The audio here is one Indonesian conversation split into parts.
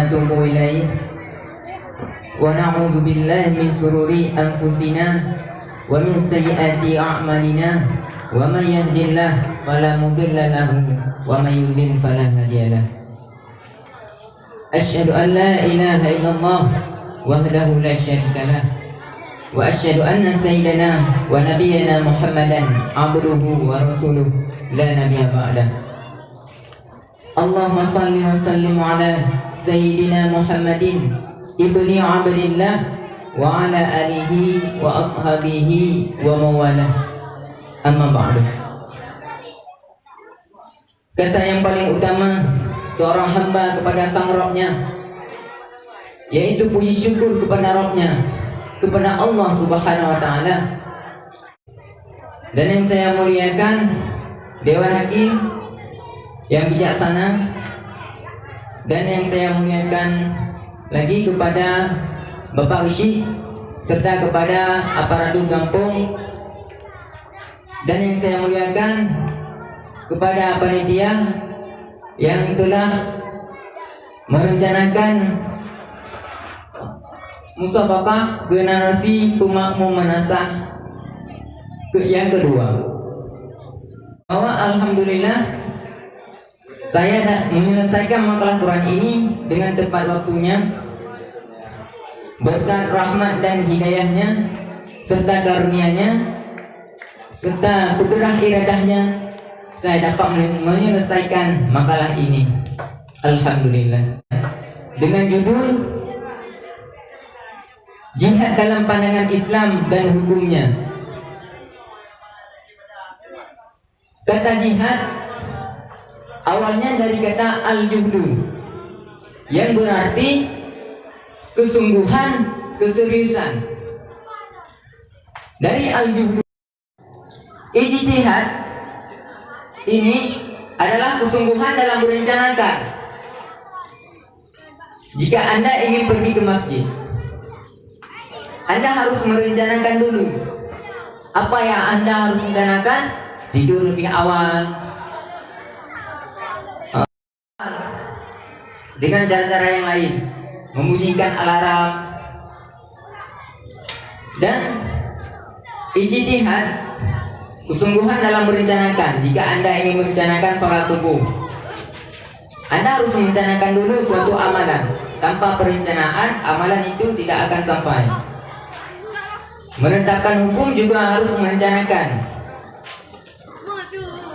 ونتوب إليه ونعوذ بالله من شرور أنفسنا ومن سيئات أعمالنا ومن يهد الله فلا مضل له ومن يضلل فلا هادي له أشهد أن لا إله إلا الله وحده لا شريك له وأشهد أن سيدنا ونبينا محمدا عبده ورسوله لا نبي بعده اللهم صل وسلم على سيدنا محمد ابن عبد الله وعلى آله وأصحابه ومواله amma ba'du. Kata yang paling utama seorang hamba kepada sang Rabb-Nya, yaitu puji syukur kepada Rabb-Nya, kepada Allah Subhanahu wa taala. Dan yang saya muliakan Dewan Hakim yang bijaksana, dan yang saya muliakan lagi kepada Bapak Usi serta kepada aparatur kampung, dan yang saya muliakan kepada panitia yang telah merencanakan musabaqah generasi pemakmum manasah yang kedua. Bahwa alhamdulillah saya menyelesaikan makalah Quran ini dengan tepat waktunya, berkat rahmat dan hidayahnya serta karunia-Nya serta kudrah iradahnya, saya dapat menyelesaikan makalah ini. Alhamdulillah. Dengan judul Jihad dalam Pandangan Islam dan Hukumnya. Kata jihad awalnya dari kata al-juhdu, yang berarti kesungguhan, keseriusan. Dari al-juhdu, ijtihad ini adalah kesungguhan dalam merencanakan. Jika Anda ingin pergi ke masjid, Anda harus merencanakan dulu apa yang Anda harus rencanakan. Tidur lebih awal dengan cara-cara yang lain, membunyikan alarm. Dan ijtihad, kesungguhan dalam merencanakan. Jika Anda ingin merencanakan sholat subuh, Anda harus merencanakan dulu suatu amalan. Tanpa perencanaan, amalan itu tidak akan sampai. Menetapkan hukum juga harus merencanakan.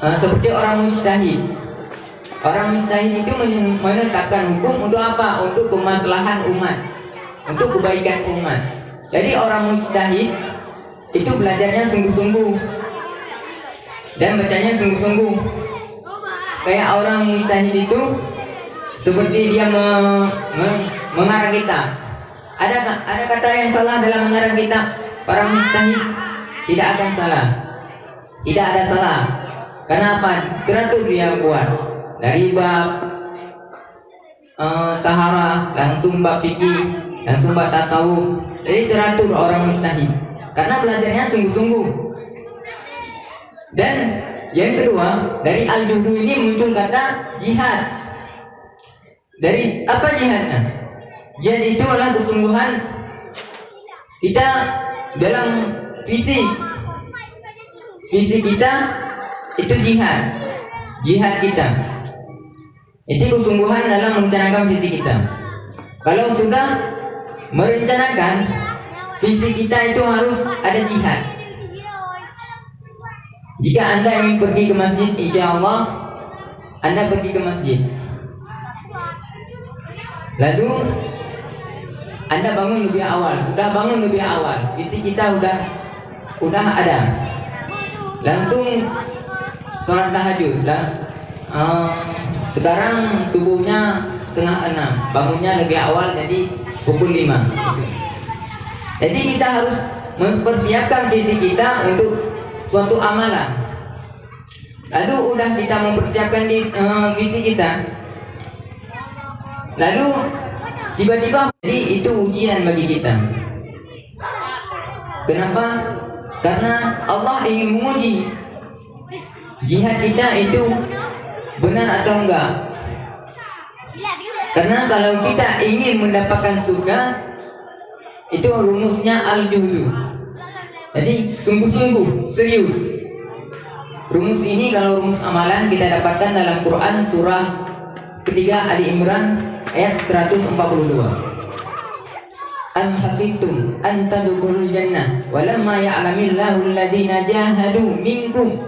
Seperti orang mujtahid. Orang mujtahid itu menetapkan hukum untuk apa? Untuk kemaslahan umat, untuk kebaikan umat. Jadi orang mujtahid itu belajarnya sungguh-sungguh dan bacanya sungguh-sungguh. Kayak orang mujtahid itu seperti dia mengarang kitab. Ada kata yang salah dalam mengarang kitab. Para mujtahid tidak akan salah. Tidak ada salah. Kenapa? Teratur dia buat dari bab taharah, langsung bab fikih, langsung bab tasawuf. Jadi teratur orang mujtahid karena belajarnya sungguh-sungguh. Dan yang kedua, dari al-juhdu ini muncul kata jihad. Dari apa jihadnya? Jihad itu adalah kesungguhan kita dalam visi kita, itu jihad kita. Itu kesungguhan dalam merencanakan visi kita. Kalau sudah merencanakan visi kita, itu harus ada jihad. Jika Anda ingin pergi ke masjid, insya Allah Anda pergi ke masjid. Lalu Anda bangun lebih awal. Sudah bangun lebih awal, visi kita udah ada. Langsung sholat tahajud. Sekarang subuhnya 5:30, bangunnya lebih awal, jadi pukul 5. Jadi kita harus mempersiapkan visi kita untuk suatu amalan. Lalu udah kita mempersiapkan visi kita, lalu tiba-tiba jadi itu ujian bagi kita. Kenapa? Karena Allah ingin menguji jihad kita itu benar atau enggak. Karena kalau kita ingin mendapatkan surga, itu rumusnya al-juhdu. Jadi sungguh-sungguh, serius. Rumus ini kalau rumus amalan kita dapatkan dalam Quran surah ketiga Ali Imran ayat 142. Am hasibtum an tadkhulul jannah walamma ya'lamillahu alladhina jahadu minkum.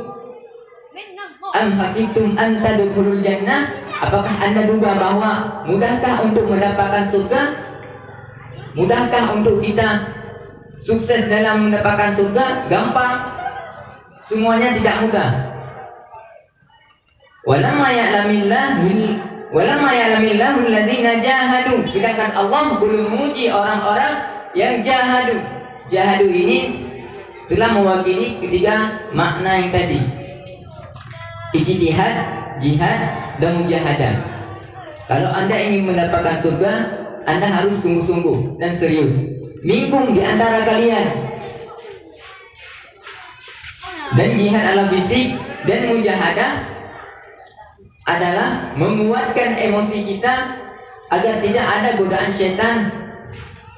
Am hasibtum an tadkhulul jannah, apakah Anda duga bahwa mudahkah untuk mendapatkan surga? Mudahkah untuk kita sukses dalam mendapatkan surga? Gampang. Semuanya tidak mudah. Walamma ya'lamillahu alladhina jahadu. Sedangkan Allah belum memuji orang-orang yang jahadu. Jahadu ini telah mewakili ketiga makna yang tadi. Ijtihad, jihad, dan mujahadah. Kalau Anda ingin mendapatkan surga, Anda harus sungguh-sungguh dan serius. Minkum di antara kalian. Dan jihad ala fisik dan mujahadah adalah menguatkan emosi kita agar tidak ada godaan syaitan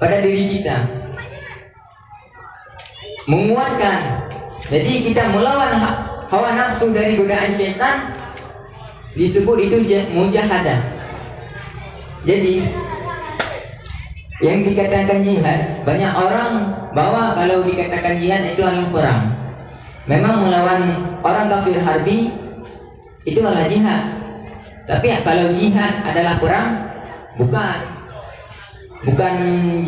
pada diri kita. Menguatkan. Jadi kita melawan hawa nafsu dari godaan syaitan, disebut itu mujahadah. Jadi yang dikatakan jihad, banyak orang bahwa kalau dikatakan jihad itu adalah perang. Memang melawan orang kafir harbi itu adalah jihad. Tapi kalau jihad adalah perang, bukan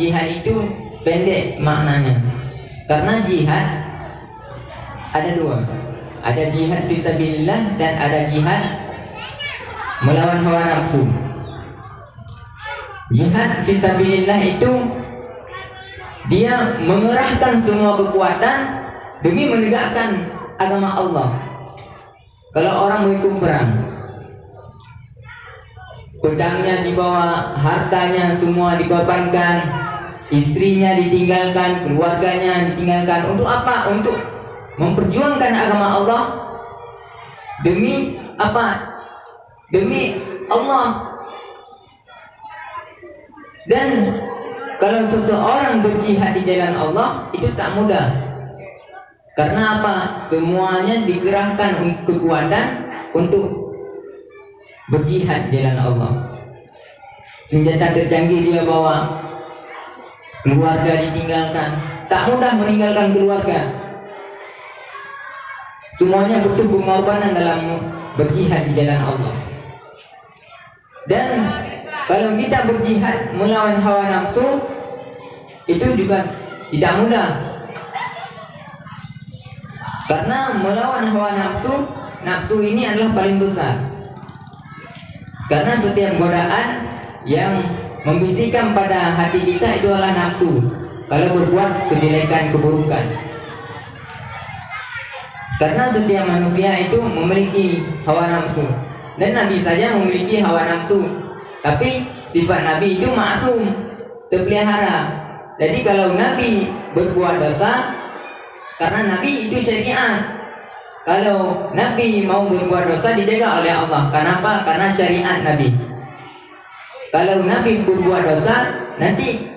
jihad itu pendek maknanya. Karena jihad ada dua. Ada jihad fisabilillah dan ada jihad melawan hawa nafsu. Jihad fisabilillah itu dia mengerahkan semua kekuatan demi menegakkan agama Allah. Kalau orang mengikut perang, pedangnya dibawa, hartanya semua dikorbankan, istrinya ditinggalkan, keluarganya ditinggalkan. Untuk apa? Untuk memperjuangkan agama Allah. Demi apa? Demi Allah. Dan kalau seseorang berjihad di jalan Allah, itu tak mudah. Karena apa? Semuanya dikerahkan kekuatan untuk berjihad di jalan Allah. Senjata tercanggih dia bawa, keluarga ditinggalkan. Tak mudah meninggalkan keluarga. Semuanya butuh pengorbanan dalam berjihad di jalan Allah. Dan kalau kita berjihad melawan hawa nafsu, itu juga tidak mudah. Karena melawan hawa nafsu, nafsu ini adalah paling besar. Karena setiap godaan yang membisikkan pada hati kita itu adalah nafsu. Kalau berbuat kejelekan, keburukan. Karena setiap manusia itu memiliki hawa nafsu. Dan Nabi saja memiliki hawa nafsu. Tapi sifat Nabi itu maksum, terpelihara. Jadi kalau Nabi berbuat dosa, karena Nabi itu syariat. Kalau Nabi mau berbuat dosa dijaga oleh Allah. Kenapa? Karena syariat Nabi. Kalau Nabi berbuat dosa, nanti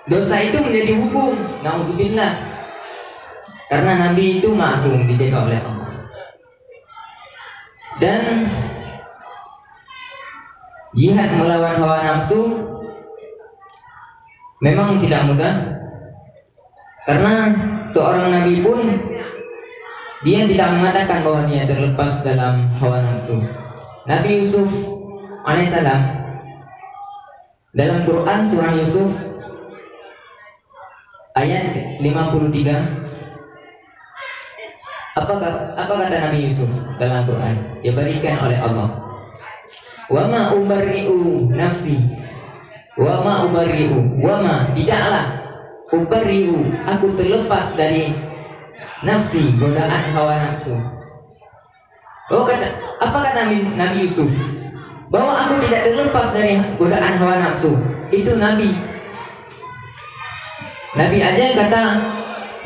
dosa itu menjadi hukum. Na'udzubillah. Karena Nabi itu maksum, dijaga oleh Allah. Dan jihad melawan hawa nafsu memang tidak mudah. Karena seorang Nabi pun dia tidak mengatakan bahwa dia terlepas dalam hawa nafsu. Nabi Yusuf alaihissalam dalam Quran surah Yusuf ayat 53, apa kata Nabi Yusuf dalam Quran? Dia berikan oleh Allah. Wa ma ubarri'u nafsi. Wa ma ubarri'u. Wa ma tidaklah ubarri'u, aku terlepas dari nafsi, godaan hawa nafsu. Oh, apa kata Nabi Yusuf? Bahwa aku tidak terlepas dari godaan hawa nafsu. Itu Nabi. Nabi aja kata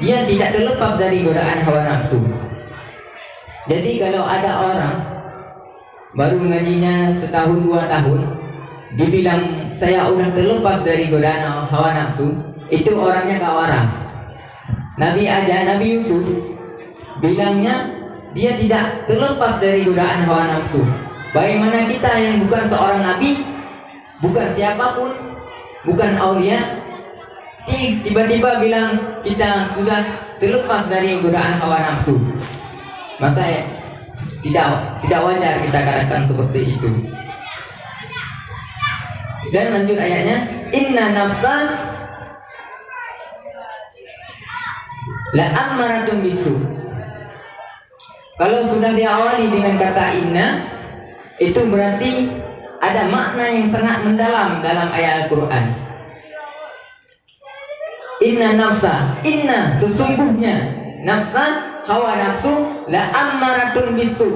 dia tidak terlepas dari godaan hawa nafsu. Jadi kalau ada orang baru ngajinya setahun 2 tahun, dibilang saya udah terlepas dari godaan hawa nafsu, itu orangnya gak waras. Nabi Yusuf bilangnya dia tidak terlepas dari godaan hawa nafsu. Bagaimana kita yang bukan seorang nabi, bukan siapapun, bukan aulia, tiba-tiba bilang kita sudah terlepas dari godaan hawa nafsu? Maka tidak wajar kita katakan seperti itu. Dan lanjut ayatnya, inna nafsa la ammaratun bisu. Kalau sudah diawali dengan kata inna, itu berarti ada makna yang sangat mendalam dalam ayat Al-Quran. Inna nafsa, inna sesungguhnya, nafsa hawa nafsu la ammaratun bisu.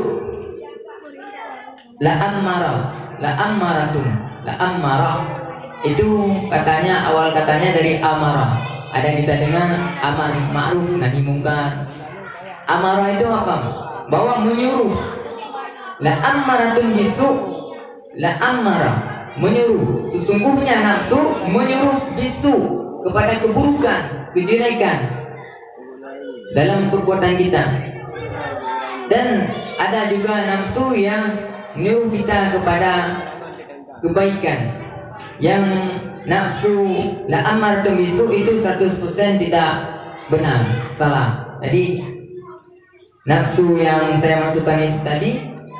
La ammaratun, la ammarah itu katanya, awal katanya dari amarah. Ada kita dengar amar ma'ruf nahi mungkar. Amarah itu apa? Bahwa menyuruh. La ammaratun bisu, la ammarah, menyuruh. Sesungguhnya nafsu menyuruh bisu, kepada keburukan, kejelekan dalam perbuatan kita. Dan ada juga nafsu yang menyuruh kita kepada kebaikan. Yang nafsu la ammaratun bisu itu 100% tidak benar, salah. Jadi nafsu yang saya masukkan itu tadi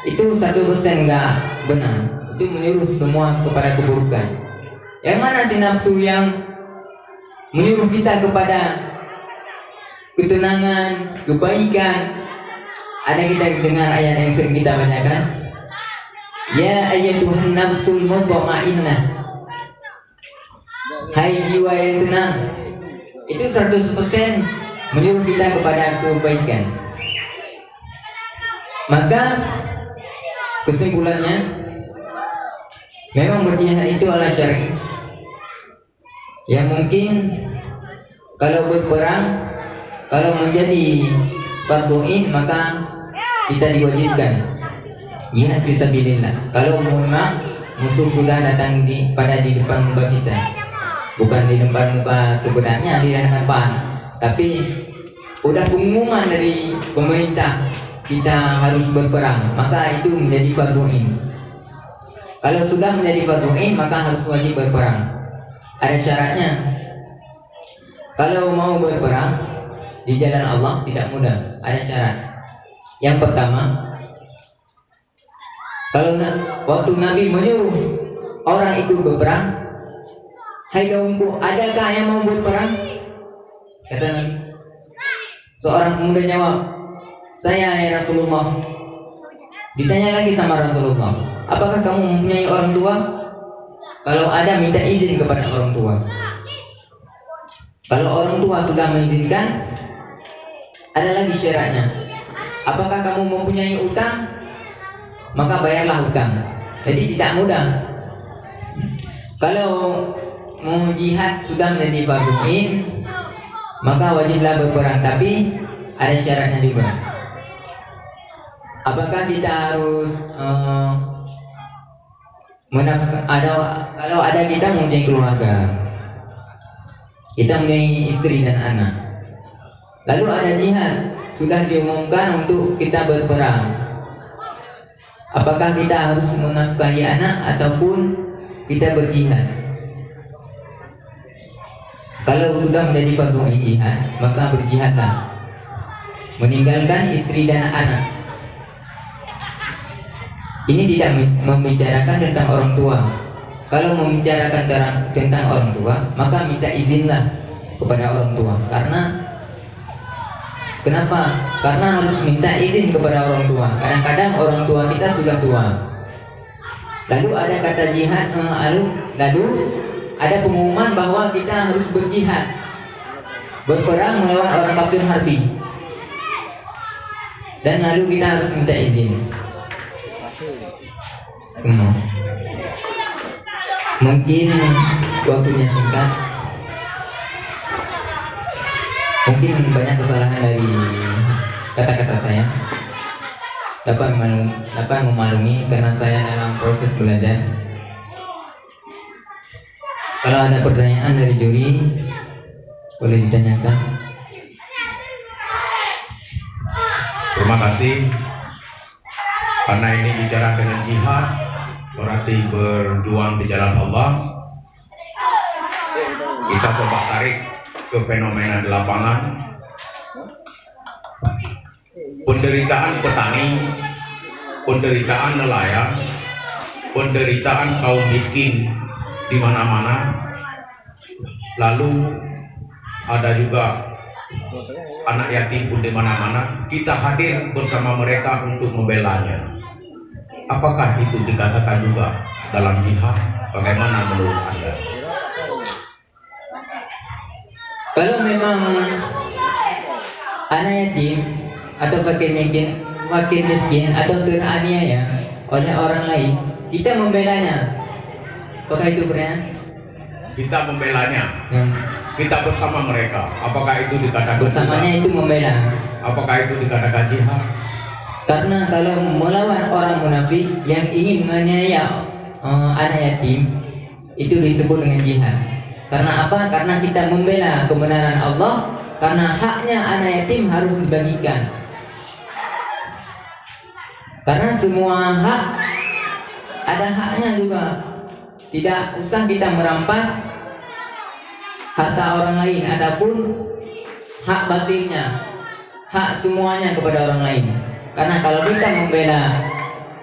itu 100% enggak benar. Itu menyuruh semua kepada keburukan. Yang mana si nafsu yang menyuruh kita kepada ketenangan, kebaikan? Ada kita dengar ayat yang sering kita bacakan, ya ayyatuhan nafsul mutmainnah, hai jiwa yang tenang. Itu 100% menyuruh kita kepada kebaikan. Maka kesimpulannya, memang berjihad itu ala syar'i. Yang mungkin kalau berperang, kalau menjadi fardhu'in, maka kita diwajibkan jihad fisabilillah. Kalau memang musuh sudah datang di depan muka kita, bukan di depan muka sebenarnya, di depan, tapi udah pengumuman dari pemerintah kita harus berperang, maka itu menjadi fardhu'in. Kalau sudah menjadi fardhu'in, maka harus wajib berperang. Ada syaratnya. Kalau mau berperang di jalan Allah tidak mudah, ada syarat. Yang pertama, kalau waktu Nabi menyuruh orang itu berperang, hai kaumku, adakah yang mau berperang? Kata Nabi. Seorang pemuda jawab, saya ya Rasulullah. Ditanya lagi sama Rasulullah, apakah kamu mempunyai orang tua? Kalau ada, minta izin kepada orang tua. Kalau orang tua sudah mengizinkan, ada lagi syaratnya. Apakah kamu mempunyai utang? Maka bayarlah utang. Jadi tidak mudah. Kalau mau jihad sudah menjadi fardhu'in, maka wajiblah berperang. Tapi ada syaratnya juga. Apakah kita harus kalau ada kita mempunyai keluarga, kita mempunyai istri dan anak, lalu ada jihad, sudah diumumkan untuk kita berperang, apakah kita harus menafkahi anak ataupun kita berjihad? Kalau sudah menjadi fardhu'in jihad, maka berjihadlah, meninggalkan istri dan anak. Ini tidak membicarakan tentang orang tua. Kalau membicarakan tentang orang tua, maka minta izinlah kepada orang tua. Kenapa? Karena harus minta izin kepada orang tua. Kadang-kadang orang tua kita sudah tua. Lalu ada kata jihad, lalu ada pengumuman bahwa kita harus berjihad, berperang melawan orang kafir harbi. Dan lalu kita harus minta izin. Mungkin waktunya singkat, mungkin banyak kesalahan dari kata-kata saya. Dapat memaklumi karena saya dalam proses belajar. Kalau ada pertanyaan dari juri, boleh ditanyakan. Terima kasih. Karena ini bicara dengan jihad, berarti berjuang di jalan Allah. Kita coba tarik ke fenomena di lapangan. Penderitaan petani, penderitaan nelayan, penderitaan kaum miskin di mana-mana. Lalu ada juga anak yatim pun di mana-mana. Kita hadir bersama mereka untuk membelanya. Apakah itu dikatakan juga dalam jihad? Bagaimana menurut Anda? Kalau memang anak yatim atau fakir miskin atau teraniaya oleh orang lain, kita membelanya. Apakah itu benar? Kita membelanya. Kita bersama mereka. Apakah itu dikatakan bersamanya jihad? Itu membela. Apakah itu dikatakan jihad? Karena kalau melawan orang munafik yang ingin menganiaya anak yatim, itu disebut dengan jihad. Karena apa? Karena kita membela kebenaran Allah. Karena haknya anak yatim harus dibagikan. Karena semua hak ada haknya juga. Tidak usah kita merampas harta orang lain. Adapun hak batinnya, hak semuanya kepada orang lain. Karena kalau kita membela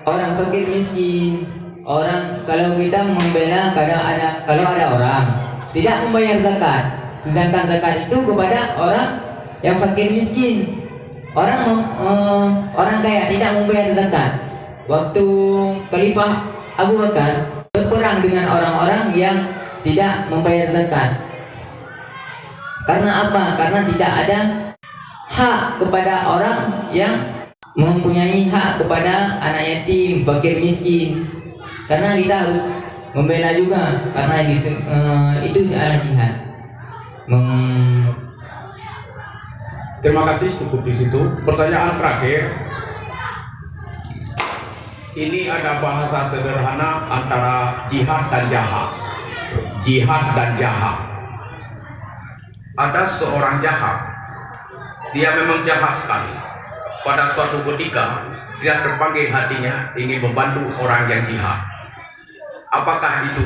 orang fakir miskin, kalau kita membela kalau ada orang tidak membayar zakat, sedangkan zakat itu kepada orang yang fakir miskin. Orang kaya tidak membayar zakat. Waktu Khalifah Abu Bakar berperang dengan orang-orang yang tidak membayar zakat. Karena apa? Karena tidak ada hak kepada orang yang mempunyai hak kepada anak yatim, fakir miskin. Karena kita harus membela juga. Karena itu adalah jihad. Terima kasih, cukup di situ. Pertanyaan terakhir. Ini ada bahasa sederhana antara jihad dan jahat. Jihad dan jahat. Ada seorang jahat. Dia memang jahat sekali. Pada suatu ketika dia terpanggil hatinya ingin membantu orang yang jihad. Apakah itu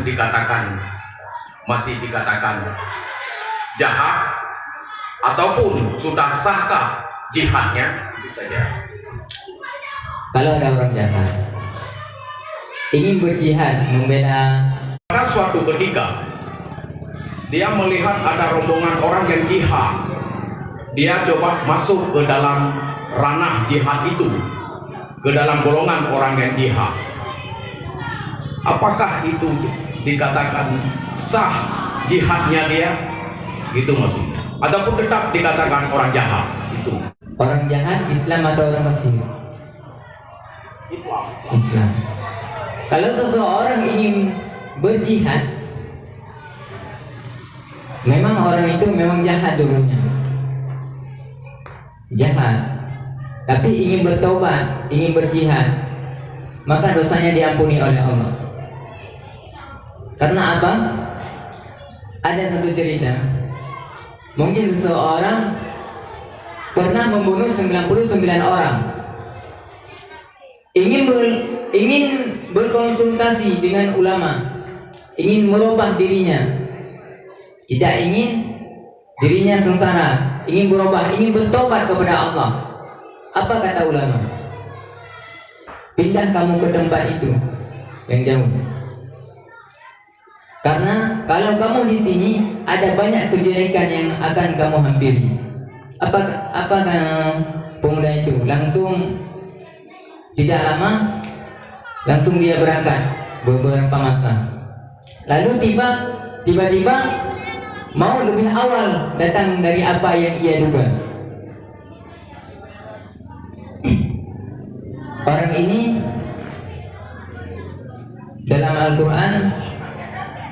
masih dikatakan jahat ataupun sudah sahkah jihadnya? Itu saja. Kalau ada orang jahat ingin berjihad membela, pada suatu ketika dia melihat ada rombongan orang yang jihad. Dia coba masuk ke dalam ranah jihad itu, ke dalam golongan orang yang jihad. Apakah itu dikatakan sah jihadnya dia? Itu maksudnya. Ataupun tetap dikatakan orang jahat? Itu. Orang jahat Islam atau orang kafir? Islam. Kalau seseorang ingin berjihad, memang orang itu memang jahat dulunya. Jahat. Tapi ingin bertobat, ingin berjihad, maka dosanya diampuni oleh Allah. Karena apa? Ada satu cerita. Mungkin seseorang pernah membunuh 99 orang. Ingin berkonsultasi dengan ulama, ingin merubah dirinya. Tidak ingin dirinya sengsara, ingin berubah, ingin bertobat kepada Allah. Apa kata ulama? Pindah kamu ke tempat itu yang jauh. Karena kalau kamu di sini ada banyak kejelekan yang akan kamu hampiri. Apa pemuda itu? Langsung tidak lama langsung dia berangkat beberapa masa. Lalu tiba-tiba mau lebih awal datang dari apa yang ia duga. Orang ini dalam Al-Quran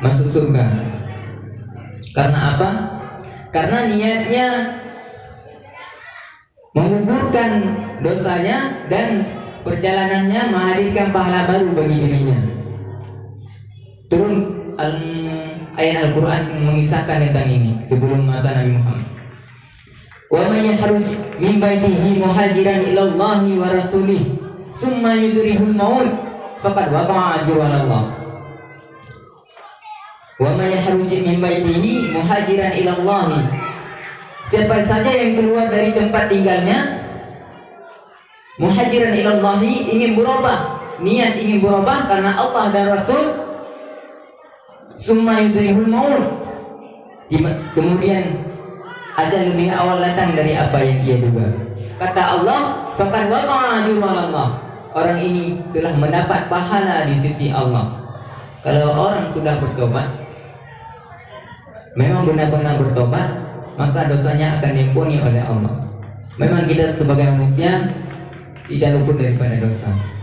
masuk surga. Karena apa? Karena niatnya menguburkan dosanya dan perjalanannya menghadirkan pahala baru bagi dirinya. Turun ayat Al-Quran mengisahkan tentang ini sebelum masa Nabi Muhammad. Wa may yakhruj min baitihi muhajiran ila Allah wa rasulih summa yudrihul maut faqad waqa'a ajru 'ala Allah. Wa may yakhruj min baitihi muhajiran ila Allah. Siapa saja yang keluar dari tempat tinggalnya muhajiran ila Allah, ingin berubah, niat ingin berubah karena Allah dan Rasul, summa yudrihul maut, kemudian ajal lebih awal datang dari apa yang ia duga. Kata Allah, faqad waqa'a ajru 'ala Allah. Orang ini telah mendapat pahala di sisi Allah. Kalau orang sudah bertobat, memang benar-benar bertobat, maka dosanya akan diampuni oleh Allah. Memang kita sebagai manusia tidak luput daripada dosa.